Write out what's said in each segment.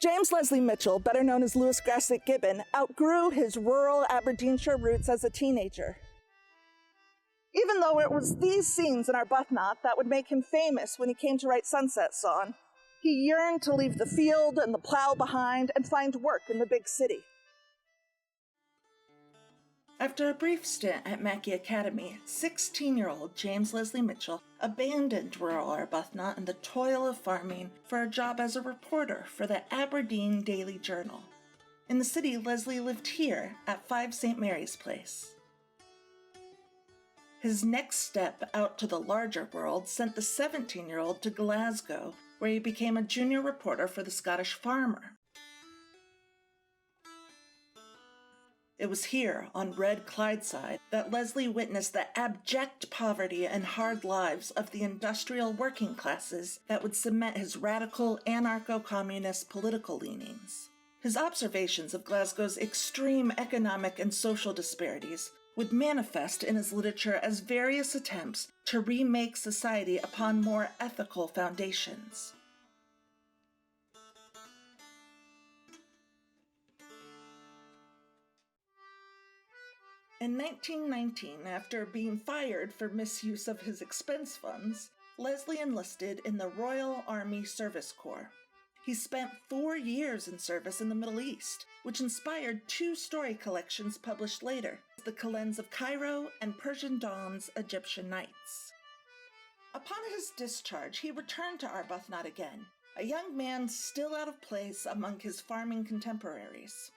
James Leslie Mitchell, better known as Lewis Grassic Gibbon, outgrew his rural Aberdeenshire roots as a teenager. Even though it was these scenes in Arbuthnot that would make him famous when he came to write Sunset Song, he yearned to leave the field and the plow behind and find work in the big city. After a brief stint at Mackay Academy, 16-year-old James Leslie Mitchell abandoned rural Arbuthnot and the toil of farming for a job as a reporter for the Aberdeen Daily Journal. In the city, Leslie lived here at 5 St. Mary's Place. His next step out to the larger world sent the 17-year-old to Glasgow, where he became a junior reporter for the Scottish Farmer. It was here, on Red Clydeside, that Leslie witnessed the abject poverty and hard lives of the industrial working classes that would cement his radical anarcho-communist political leanings. His observations of Glasgow's extreme economic and social disparities would manifest in his literature as various attempts to remake society upon more ethical foundations. In 1919, after being fired for misuse of his expense funds, Leslie enlisted in the Royal Army Service Corps. He spent 4 years in service in the Middle East, which inspired 2 story collections published later, The Kalends of Cairo and Persian Dawn's Egyptian Nights. Upon his discharge, he returned to Arbuthnot again, a young man still out of place among his farming contemporaries.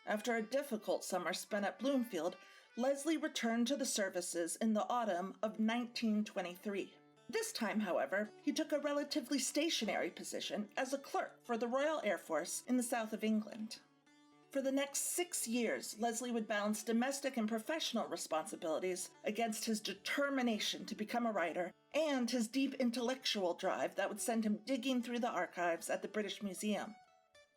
After a difficult summer spent at Bloomfield, Leslie returned to the services in the autumn of 1923. This time, however, he took a relatively stationary position as a clerk for the Royal Air Force in the south of England. For the next 6 years, Leslie would balance domestic and professional responsibilities against his determination to become a writer and his deep intellectual drive that would send him digging through the archives at the British Museum.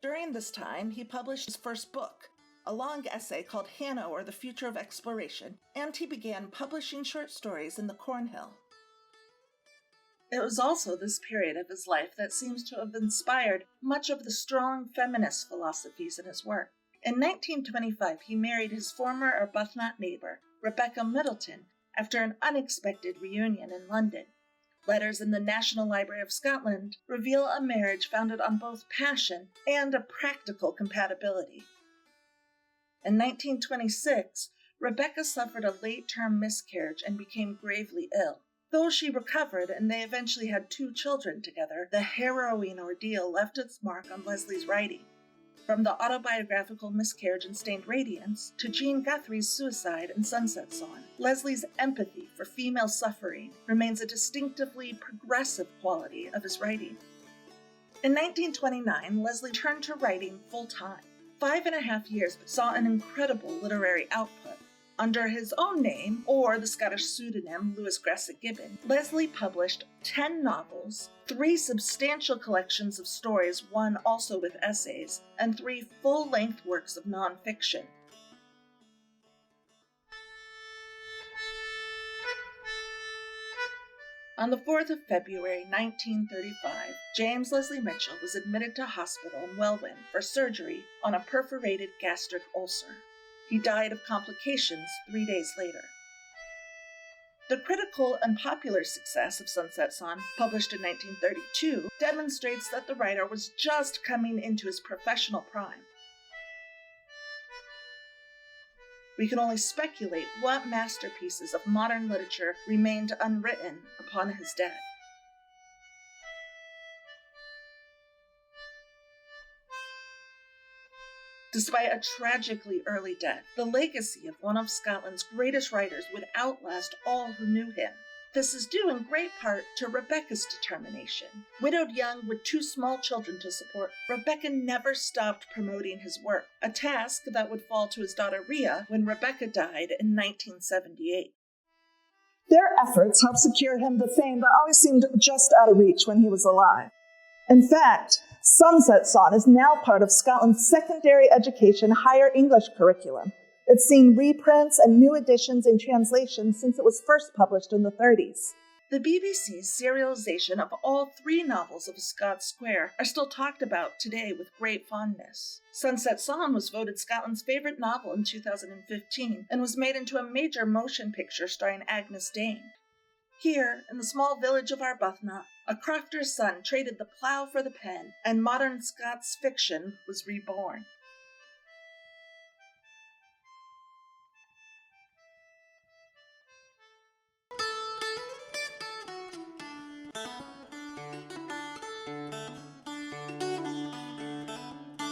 During this time, he published his first book, a long essay called Hannah, or the Future of Exploration, and he began publishing short stories in the Cornhill. It was also this period of his life that seems to have inspired much of the strong feminist philosophies in his work. In 1925, he married his former Arbuthnot neighbor, Rebecca Middleton, after an unexpected reunion in London. Letters in the National Library of Scotland reveal a marriage founded on both passion and a practical compatibility. In 1926, Rebecca suffered a late-term miscarriage and became gravely ill. Though she recovered and they eventually had 2 children together, the harrowing ordeal left its mark on Leslie's writing. From the autobiographical Miscarriage and Stained Radiance to Jean Guthrie's Suicide and Sunset Song, Leslie's empathy for female suffering remains a distinctively progressive quality of his writing. In 1929, Leslie turned to writing full-time. 5.5 years saw an incredible literary output. Under his own name, or the Scottish pseudonym Lewis Grassic Gibbon, Leslie published 10 novels, 3 substantial collections of stories, one also with essays, and 3 full-length works of nonfiction. On the 4th of February 1935, James Leslie Mitchell was admitted to hospital in Welwyn for surgery on a perforated gastric ulcer. He died of complications 3 days later. The critical and popular success of Sunset Song, published in 1932, demonstrates that the writer was just coming into his professional prime. We can only speculate what masterpieces of modern literature remained unwritten upon his death. Despite a tragically early death, the legacy of one of Scotland's greatest writers would outlast all who knew him. This is due in great part to Rebecca's determination. Widowed young with 2 small children to support, Rebecca never stopped promoting his work, a task that would fall to his daughter Rhea when Rebecca died in 1978. Their efforts helped secure him the fame that always seemed just out of reach when he was alive. In fact, Sunset Song is now part of Scotland's secondary education higher English curriculum. It's seen reprints and new editions and translations since it was first published in the 30s. The BBC's serialization of all 3 novels of A Scots Quair are still talked about today with great fondness. Sunset Song was voted Scotland's favourite novel in 2015 and was made into a major motion picture starring Agnes Dane. Here, in the small village of Arbuthnot, a crofter's son traded the plough for the pen, and modern Scots fiction was reborn.